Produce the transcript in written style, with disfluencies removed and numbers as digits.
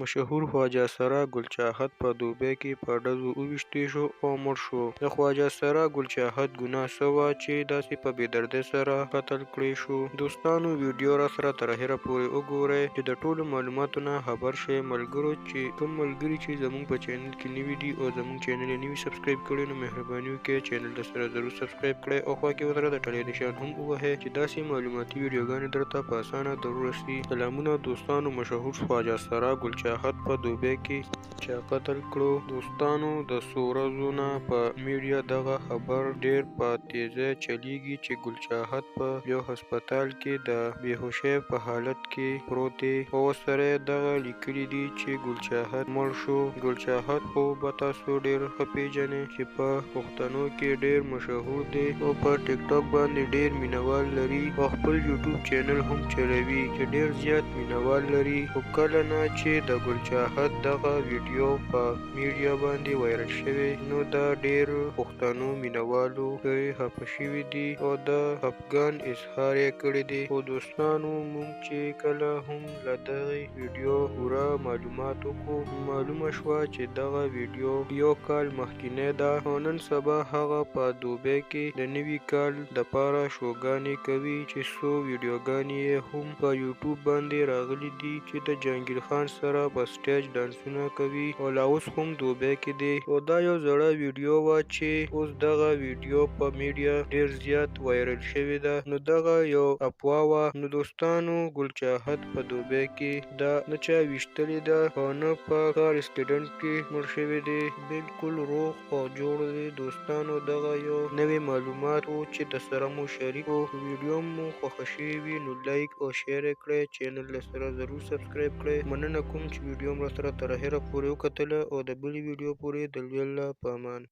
مشهور خواجه سرا ګل چاحت په دوبۍ کې په ډزو وویشتل شو او مړ شو. د خواجه سرا ګل چاحت ګناه څه وه چې داسې په بې دردۍ سره قتل کړی شو؟ دوستانو ویډیو راسره تر اخره پورې وګورئ چې د ټولو معلوماتو نه خبر شئ. ملګرو چې کوم ملګري چې زموږ په چینل کې نوي دي او زموږ چینل یې نوي سبسکرایب کړی نو مهرباني وکړئ چینل د سره ضرور سبسکرایب کړئ او خوا کې ورسره د ټلۍ نشان هم ووهئ چې داسې معلوماتي ویډیوګانې درته په اسانه ضرور رسي. سلامونه دوستانو. مشهور خواجه سرا ګل چاحت په دوبۍ کې چا قتل کړو؟ دوستانو د څو ورځو نه په میډیا دغه خبر ډیر په تیزۍ چلیږي چې ګل چاحت په یو هسپتال کې د بېهوشۍ په حالت کې پروت دی او ورسره دغه لیکلي دي چې ګل چاحت مړ شو. ګل چاحت خو به تاسو ډیر ښه پیژنئ چې په پښتنو کې ډیر مشهور دی او په ټیک ټاک باندې ډیر مینوال لري او خپل یوټیوب چینل هم چلوي چې ډیر زیات مینوال لري. خو کله نه چې د ګل چاحت دغه ویډیو په میډیا باندې وایرل شوی نو د ډیر پښتنو مینوالو پرې خفه شوي دي او د خفګان اظهار یې کړی دی. خو دوستانو موږ چې کله هم له دغې ویډیو پوره معلومات وکړو معلومه شوه چې دغه ویډیو یو کال مخکینی ده او نن سبا هغه په دوبۍ کې د نوي کال دپاره شوګانې کوي چې څو ویډیوګانې یې هم په یوټیوب باندې راغلي دي چې د جهانګیر خان سره په سټیج ډانسونه کوي او لا اوس هم دوبۍ کې دی. او دا یو زړه ویډیو وه چې اوس دغه ویډیو په میډیا ډیر زیات وایرل شوې ده نو دغه یو افوا وه. نو دوستانو ګل چاحت په دوبۍ کې دا نه چا ویشتلې ده او نه په کار اکسیډنټ کې مړ شوی دی، بالکل روغ او جوړ دی. دوستانو دغه یو نوي معلومات و چې درسره مو شریک و. ویډیو مو خوښه شوې وي نو لایک او شیر یې کړئ، چینل له سره ضرور سبسکرایب کړئ. مننه کوم چې ویډیو مو راسره تر اخره پورې وکتله او د بلې ویډیو پورې د لوی الله په امان.